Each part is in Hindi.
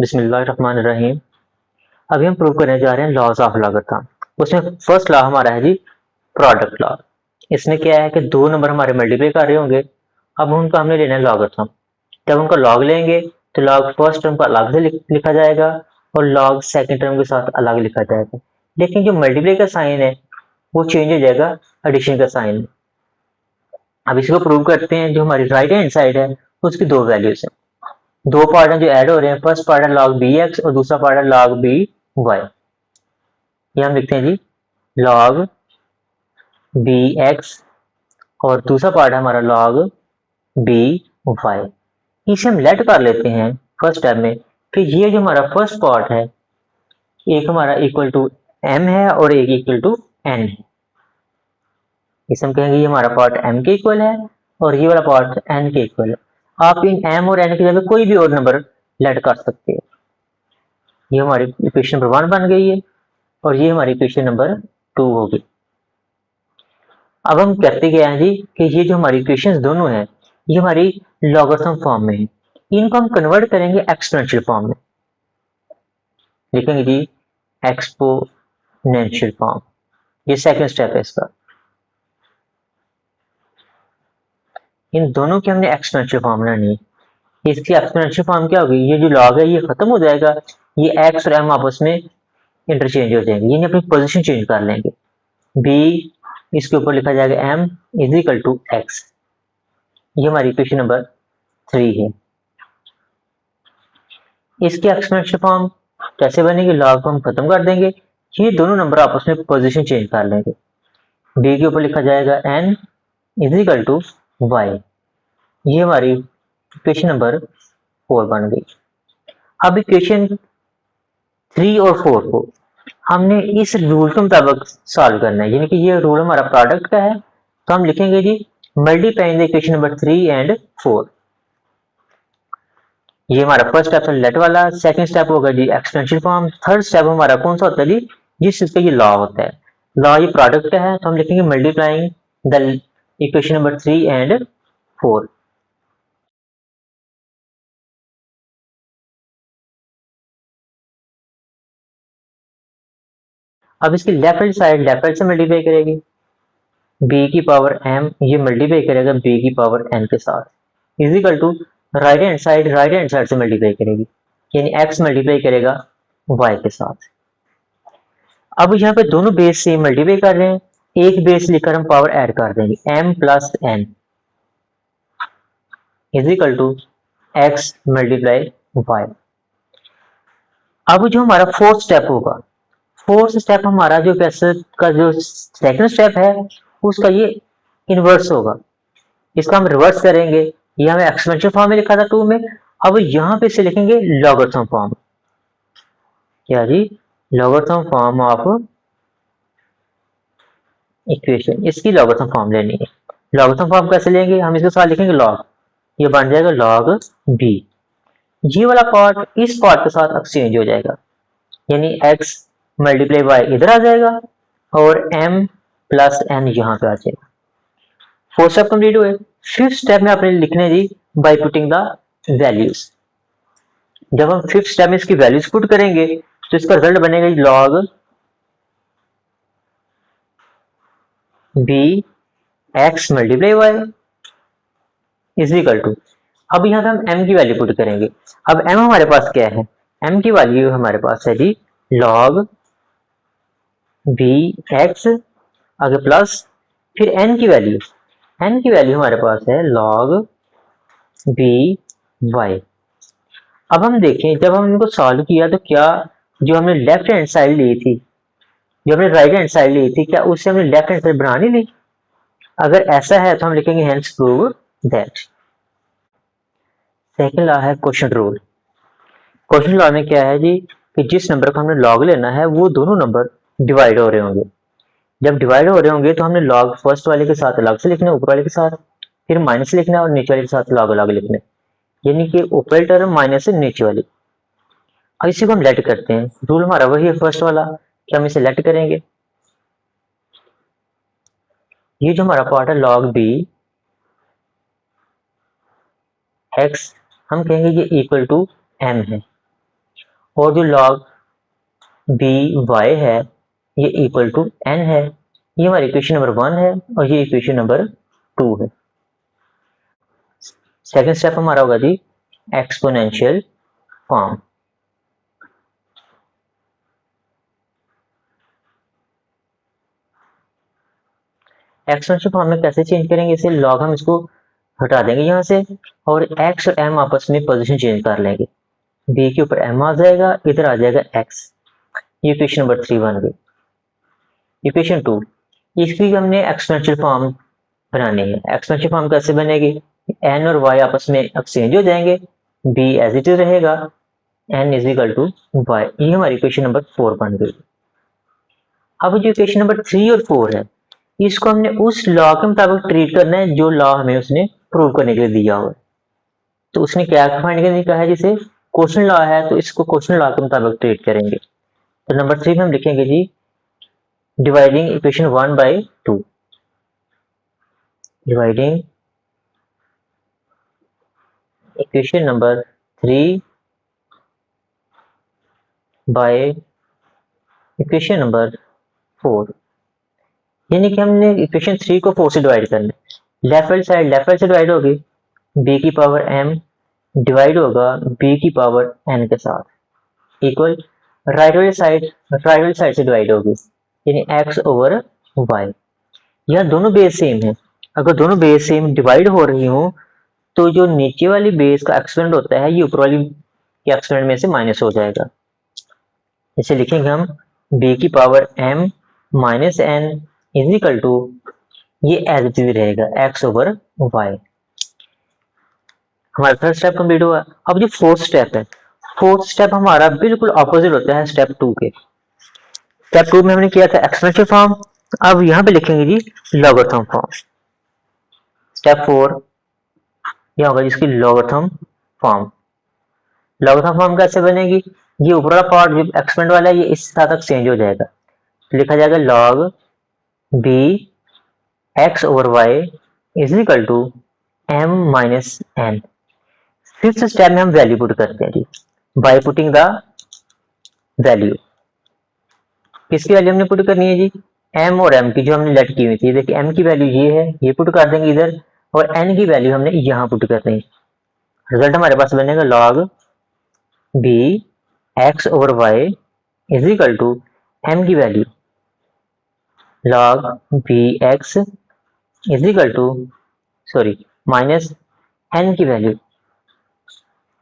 बिस्मिल्लाहिर्रहमानिर्रहीम। अभी हम प्रूव करने जा रहे हैं लॉज ऑफ लॉगरिथम। उसमें फर्स्ट लॉ हमारा है जी प्रोडक्ट लॉ। इसमें क्या है कि दो नंबर हमारे मल्टीप्लाई कर रहे होंगे, अब उनका हमने लेना है लॉगरिथम। जब उनका लॉग लेंगे तो लॉग फर्स्ट टर्म को अलग से लिखा जाएगा और लॉग सेकंड टर्म के साथ अलग लिखा जाएगा, लेकिन जो मल्टीप्लाई का साइन है वो चेंज हो जाएगा एडिशन का साइन। अब इसको प्रूव करते हैं। जो हमारी राइट हैंड साइड है उसकी दो वैल्यूज है, दो पार्ट हैं जो ऐड हो रहे हैं। फर्स्ट पार्ट है log bx और दूसरा पार्ट है log by। ये हम लिखते हैं जी log bx और दूसरा पार्ट है हमारा log by। इसे हम लेट कर लेते हैं फर्स्ट स्टेप में कि ये जो हमारा फर्स्ट पार्ट है एक हमारा इक्वल टू m है और एक इक्वल टू n है। इसे हम कहेंगे ये हमारा पार्ट m के इक्वल है और ये वाला पार्ट n के इक्वल है। आप इन m और n की जगह कोई भी और नंबर लेट कर सकते हो। ये हमारी इक्वेशन नंबर 1 बन गई है और ये हमारी इक्वेशन नंबर 2 होगी। अब हम कहते क्या हैं जी कि ये जो हमारी इक्वेशंस दोनों हैं ये हमारी लॉगरिथम फॉर्म में है, इनको हम कन्वर्ट करेंगे एक्सपोनेंशियल फॉर्म में। लिखेंगे जी एक्सपोनेंशियल फॉर्म, ये सेकंड स्टेप है इसका। इन दोनों की हमने एक्सपोनेंशियल फॉर्म बनानी है। इसकी एक्सपोनेंशियल फॉर्म क्या होगी, ये जो लॉग है ये खत्म हो जाएगा, ये एक्स और एम आपस में इंटरचेंज हो जाएंगे, यानी अपनी पोजीशन चेंज कर लेंगे। बी इसके ऊपर लिखा जाएगा m is equal to x. ये हमारी इक्वेशन नंबर 3 है। इसकी एक्सपोनेंशियल फॉर्म कैसे बनेगी, लॉग को हम खत्म कर देंगे, ये दोनों नंबर आपस में पोजीशन चेंज कर लेंगे। b के ऊपर लिखा जाएगा n is equal to y. ये हमारी इक्वेशन नंबर 4 बन गई। अब इक्वेशन 3 और 4 को हमने इस रूल के मुताबिक सॉल्व करना है, यानी कि ये रूल हमारा प्रोडक्ट का है, तो हम लिखेंगे जी multiplying the equation number 3 and 4। ये हमारा फर्स्ट स्टेप है लेट वाला, सेकंड स्टेप होगा जी एक्सपेंशन फॉर्म, थर्ड स्टेप हमारा कौन सा होता है जी जिस चीज का ये लॉ होता है। लॉ ये प्रोडक्ट का है तो हम लिखेंगे multiplying the equation number 3 and 4। अब इसकी left hand side left hand से मल्टीप्लाई करेगी, b की पावर m ये मल्टीप्लाई करेगा b की पावर n के साथ is equal to right hand side से मल्टीप्लाई करेगी, यानी x मल्टीप्लाई करेगा y के साथ। अब यहाँ पे दोनों बेस से मल्टीप्लाई कर रहे हैं, एक बेस लिखकर हम पावर ऐड कर देंगे m plus n is equal to x multiply y। अब जो हमारा फोर्थ स्टेप होगा, फोर्थ स्टेप हमारा जो पैसे का जो सेकंड स्टेप है उसका ये इनवर्स होगा, इसका हम रिवर्स करेंगे। ये हमें एक्सपेंशन फॉर्म में लिखा था 2 में, अब यहाँ पे से लिखेंगे लॉगरिथम फॉर्म। क्या जी, लॉगरिथम फॉर्म ऑफ इक्वेशन, इसकी लॉगरिथम फॉर्म लेनी है। लॉगरिथम फॉर्म कैसे लेंगे, हम इसके साथ लिखेंगे लॉग, ये बन जाएगा लॉग बी। ये वाला पार्ट इस पार्ट के साथ एक्सचेंज हो जाएगा, यानी x मल्टीप्लाई वाई इधर आ जाएगा और m प्लस n यहाँ पे आ जाएगा। फोर्थ स्टेप कंप्लीट हुए। फिफ्थ स्टेप में आपने लिखने दी बाय पुटिंग द वैल्यूज। जब हम फिफ्थ स्टेप में इसकी वैल्यूज पुट करेंगे तो इसका रिजल्ट बनेगा log b x multiply y is equal to, अब यहाँ पे हम m की वैल्यू पुट करेंगे। अब m हमारे पास क्या है, m की वैल्यू हमारे पास है जी लॉग बी एक्स आगे प्लस फिर n की वैल्यू, n की वैल्यू हमारे पास है लॉग बी वाई। अब हम देखें जब हम इनको सॉल्व किया तो क्या जो हमने लेफ्ट हैंड साइड ली थी, जो हमने राइट हैंड साइड ली थी, क्या उससे हमने लेफ्ट हैंड साइड बना नहीं ली। अगर ऐसा है तो हम लिखेंगे hence prove that. Second law है क्वेश्चन रूल। क्वेश्चन लॉ में क्या है जी कि जिस नंबर का हमने लॉग लेना है वो दोनों नंबर डिवाइड हो रहे होंगे। जब डिवाइड हो रहे होंगे तो हमने लॉग फर्स्ट वाले के साथ अलग से लिखना है, ऊपर वाले के साथ फिर माइनस लिखना है और नीचे वाले के साथ लॉग अलग लिखना है, यानी कि ऊपर वाली टर्म माइनस से नीचे वाली। अब इसी को हम लेट करते हैं, रूल हमारा वही है फर्स्ट वाला कि हम इसे लेट करेंगे। ये जो हमारा पार्ट है लॉग बी एक्स हम कहेंगे ये इक्वल टू m है, और जो log बी वाई है ये इक्वल टू एन है। ये हमारी इक्वेशन नंबर 1 है और ये इक्वेशन नंबर 2 है। सेकंड स्टेप हमारा होगा जी एक्सपोनेंशियल फॉर्म। एक्सपोनेंशियल फॉर्म में कैसे चेंज करेंगे, इसे लॉग हम इसको हटा देंगे यहाँ से और x और m आपस में पोजीशन चेंज कर लेंगे। b के ऊपर m आ जाएगा, इधर आ जाएगा x। ये इक्वेशन नंबर 3 बन गई। इक्वेशन 2, इसकी हमने एक्सपोनेंशियल फॉर्म बनानी है। एक्सपोनेंशियल फॉर्म कैसे बनेगी, n और y आपस में एक्सचेंज हो जाएंगे, b एज इट इज रहेगा, n is equal to y। ये हमारी इक्वेशन नंबर 4 बन गई। अब जो इक्वेशन नंबर 3 और 4 है इसको हमने उस लॉ के मुताबिक ट्रीट करना है जो लॉ हमें उसने प्रूव करने के लिए दिया हुआ है। तो उसने क्या फाइंड करने का है, जैसे क्वेश्चन लॉ है तो इसको क्वेश्चन लॉ के मुताबिक ट्रीट करेंगे। तो नंबर 3 में हम लिखेंगे जी dividing equation 1 by 2। Dividing equation number 3 by equation number 4। यानी कि हमने इक्वेशन 3 को 4 से डिवाइड करना है। लेफ्ट हैंड से डिवाइड होगी, b की पावर m डिवाइड होगा b की पावर n के साथ, इक्वल राइट वाली साइड से डिवाइड होगी, यानी x ओवर y। यह दोनों बेस सेम है। अगर दोनों बेस सेम डिवाइड हो रही हो तो जो नीचे वाली बेस का एक्सपोनेंट होता है ये ऊपर वाली के एक्सपोनेंट में से माइनस हो जाएगा। इसे लिखेंगे हम b की power m minus n is equal to, ये एज इट इज रहेगा x ओवर y। हमारा थर्ड स्टेप कंप्लीट हुआ। अब जो फोर्थ स्टेप है, फोर्थ स्टेप हमारा बिल्कुल ऑपोजिट होता है स्टेप 2 के। स्टेप 2 में हमने किया था एक्सपोनेंशियल फॉर्म, अब यहाँ पे लिखेंगे जी लॉगरिथम फॉर्म। स्टेप 4 यह होगा जिसकी लॉगरिथम फॉर्म। लॉगरिथम फॉर्म कैसे बनेगी, ये ऊपर वाला पार्ट जो एक्सपोनेंट वाला है ये इस साथ चेंज हो जाएगा, तो लिखा जाएगा log b x over y is equal to m minus n। Fifth step में हम वैल्यू पुट करते हैं जी बाय पुटिंग द वैल्यू। किसकी वैल्यू हमने पुट करनी है जी, m और m की जो हमने लेट की हुई थी। देखिए m की वैल्यू ये है, ये पुट कर देंगे इधर, और n की वैल्यू हमने यहाँ पुट कर देंगे। रिजल्ट हमारे पास बनेगा log b x over y is equal to m की value log b x is equal to minus n की वैल्यू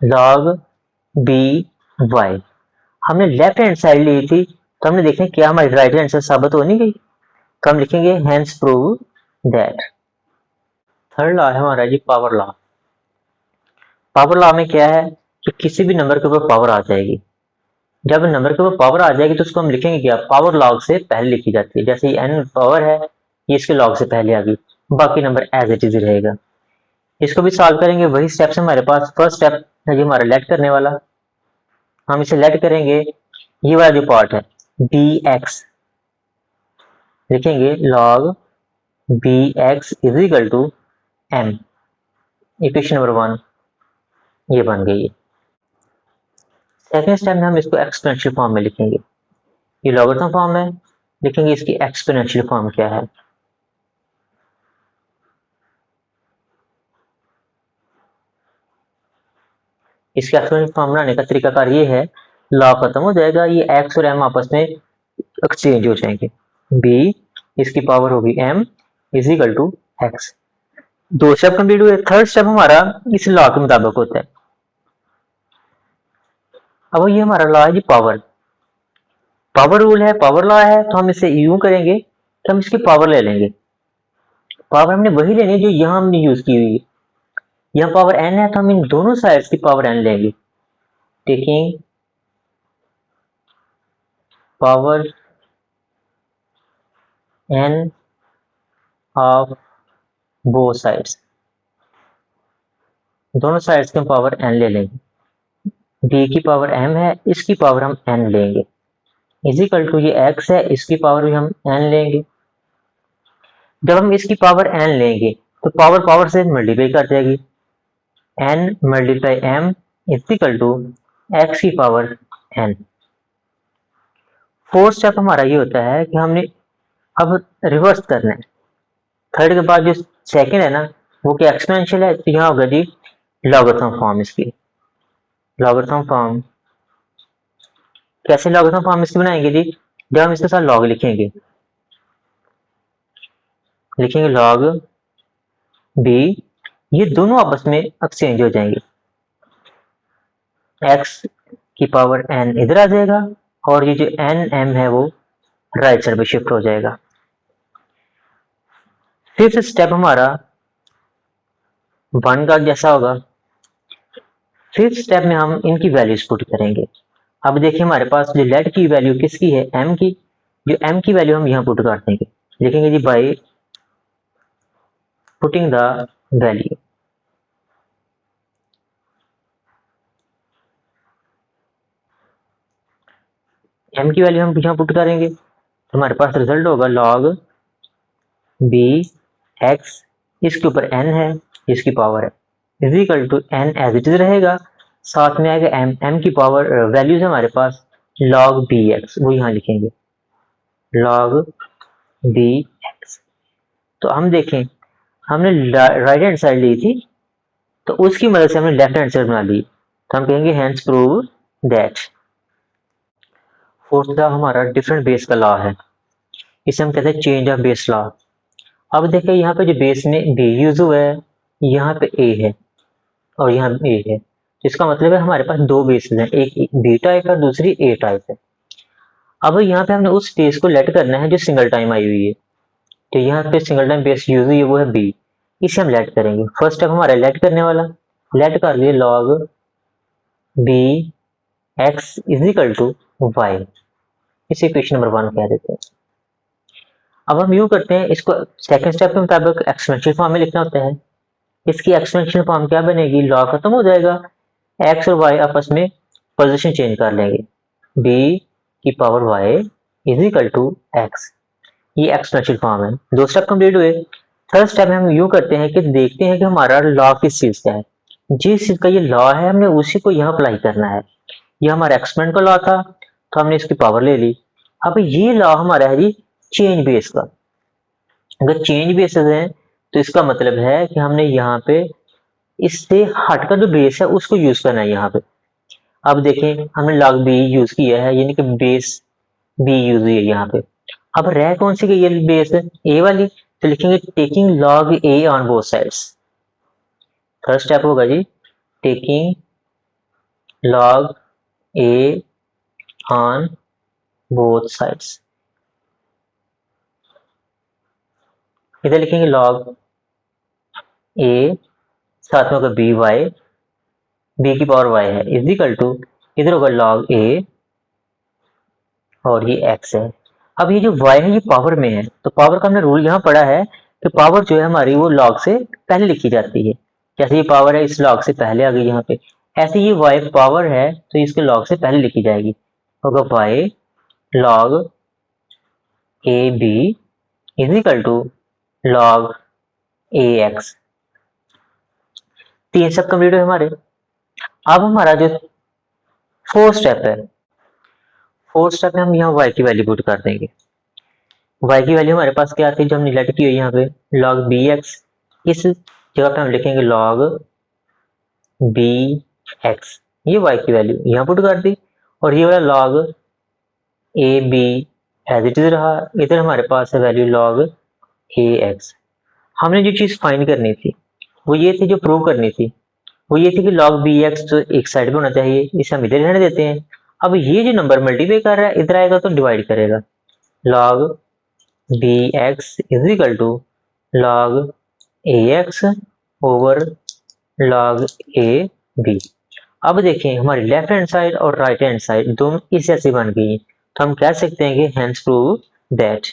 लॉग बी वाई। हमने लेफ्ट हैंड साइड ली थी तो हमने देखें क्या हमारी राइट हैंड साइड साबित हो नहीं गई, तो हम लिखेंगे hence prove that. Third law है हमारा जी पावर लॉ। पावर लॉ में क्या है कि किसी भी नंबर के ऊपर पावर आ जाएगी। जब नंबर के ऊपर पावर आ जाएगी तो उसको हम लिखेंगे क्या, पावर लॉग से पहले लिखी जाती है। जैसे n पावर है ये इसके लॉग से पहले आ गई, बाकी नंबर एज इट इज रहेगा। इसको भी सॉल्व करेंगे, वही स्टेप्स हमारे पास। फर्स्ट स्टेप है जी हमारा लेट करने वाला, हम इसे लेट करेंगे। ये वाला जो पार्ट है bx लिखेंगे log bx is equal to m। Equation number 1 ये बन गई है। सेकेंड स्टेप में हम इसको एक्सपोनेंशियल फॉर्म में लिखेंगे। ये लॉगरिथम फॉर्म है, लिखेंगे इसकी एक्सपोनेंशियल फॉर्म क्या है। इसके एक्सपोनेंशियल फॉर्म बनाने का तरीकाकार ये है, लॉ खत्म हो जाएगा, ये x और m आपस में एक्सचेंज हो जाएंगे, b इसकी पावर होगी m is equal to x। दो स्टेप कंप्लीट हुए। थर्ड स्टेप हमारा इस लॉ के मुताबिक होता है। अब ये हमारा लॉ है जी पावर। पावर रूल है, पावर लॉ है, तो हम इसे यूं करेंगे कि हम इसकी पावर ले लेंगे। पावर हमने वही लेनी है जो यहाँ हमने यूज की हुई है। यहाँ पावर n है तो हम इन दोनों साइड्स की पावर n लेंगे, taking power n of both sides. दोनों साइड्स की पावर n ले लेंगे। b की पावर m है, इसकी पावर हम n लेंगे, इज इक्वल टू ये x है, इसकी पावर भी हम n लेंगे। जब हम इसकी पावर n लेंगे तो पावर पावर से मल्टीप्लाई कर जाएगी, n multiply m is equal to x की पावर n। फोर्थ स्टेप हमारा ये होता है कि हमने अब रिवर्स करना है। थर्ड के बाद जो सेकंड है ना, वो क्या एक्सपोनेंशियल है, तो यहाँ होगा जी लॉगरिथम फॉर्म इसकी। लॉगरिथम फॉर्म कैसे लॉगरिथम फॉर्म इसकी बनाएंगे जी, जब हम इसके साथ लॉग लिखेंगे लॉग बी, ये दोनों आपस में एक्सचेंज हो जाएंगे। x की पावर n इधर आ जाएगा और ये जो n m है वो राइट साइड पे शिफ्ट हो जाएगा। फिफ्थ स्टेप हमारा 1 का जैसा होगा। फिफ्थ स्टेप में हम इनकी वैल्यूज पुट करेंगे। अब देखिए हमारे पास जो लेट की वैल्यू किसकी है, m की, जो m की वैल्यू हम यहाँ पुट कर देंगे, लिखेंगे जी by putting the value. m की वैल्यू हम यहाँ पुट करेंगे तो हमारे पास रिजल्ट होगा log b x, इसके ऊपर n है, इसकी पावर है is equal to n as it is रहेगा, साथ में आएगा m की पावर वैल्यूज हमारे पास log bx, वो यहाँ लिखेंगे log bx। तो हम देखें हमने राइट हैंड साइड ली थी तो उसकी मदद से हमने लेफ्ट हैंड साइड बना ली, तो हम कहेंगे hence prove that. Fourth law हमारा डिफरेंट बेस का लॉ है, इसे हम कहते हैं चेंज ऑफ बेस लॉ। अब देखिए यहाँ पे जो बेस में b यूज हुआ है, यहाँ पे a है और यहाँ a है, इसका मतलब है हमारे पास दो बेसेस हैं, एक b टाइप है दूसरी a टाइप है। अब यहाँ पे हमने उस बेस को लेट करना है जो सिंगल टाइम आई हुई है, तो यहाँ पे सिंगल टाइम बेस यूज हुई है वो है b, इसे हम लेट करेंगे। फर्स्ट स्टेप हमारा लेट करने वाला, लेट कर लिए log b x is equal to y, इसे इक्वेशन नंबर 1 कह देते हैं। अब हम यूं करते हैं, इसको सेकंड स्टेप के मुताबिक एक्सपोनेंशियल फॉर्म में लिखना होता है। इसकी एक्सपोनेंशियल फॉर्म क्या बनेगी, लॉ खत्म हो जाएगा, x और y आपस में पोजीशन चेंज कर लेंगे, b की power y is equal to x, ये एक्सपोनेंशियल फॉर्म है। दो स्टेप कंप्लीट हुए। थर्ड स्टेप में हम यूं करते हैं कि देखते हैं कि हमारा लॉ किस चीज का है, जिस चीज का ये लॉ है हमने उसी को यहाँ अप्लाई करना है। ये हमारा एक्सपोनेंट का लॉ था तो हमने इसकी पावर ले ली। अब ये लॉ हमारा है जी चेंज बेस का। अगर चेंज बेसिस है तो इसका मतलब है कि हमने यहाँ पे इससे हटकर जो बेस है उसको यूज करना है यहाँ पे। अब देखें हमने log b यूज किया है, यानी कि बेस b यूज हुई है यहाँ पे। अब रह कौन सी गई है बेस, a वाली, तो लिखेंगे taking log a on both sides. Third step होगा जी taking log a on both sides. इधर लिखेंगे log a, साथ में होगा b की पावर y है इज इक्वल टू, इधर होगा log a और ये x है। अब ये जो y है ये पावर में है, तो पावर का हमने रूल यहाँ पढ़ा है कि पावर जो है हमारी वो log से पहले लिखी जाती है। जैसे ये पावर है इस log से पहले आ गई यहाँ पे, ऐसे ये y पावर है तो इसके log से पहले लिखी जाएगी, होगा y log a b is equal to log a x। तीन सब कंप्लीट हुए हमारे। अब हमारा जो फोर्थ स्टेप है, फोर्थ स्टेप में हम यहाँ y की वैल्यू पुट कर देंगे। y की वैल्यू हमारे पास क्या आती है जो हमने लेट की हुई यहाँ पे log bx, इस जगह पे हम लिखेंगे log bx, ये y की वैल्यू यहाँ पुट कर दी और ये वाला log ab as it is रहा। इधर हमारे पास है वैल्यू log ax। हमने जो चीज फाइंड करनी थी वो ये थी, जो प्रूव करनी थी वो ये थी कि log bx तो एक साइड पे होना चाहिए, इसे हम इधर रहने देते हैं। अब ये जो नंबर मल्टीप्लाई कर रहा है इधर आएगा तो डिवाइड करेगा, log bx is equal to log ax over log ab। अब देखें हमारी लेफ्ट हैंड साइड और राइट हैंड साइड दोनों इस जैसी बन गई, तो हम कह सकते हैं कि हेंस प्रूव दैट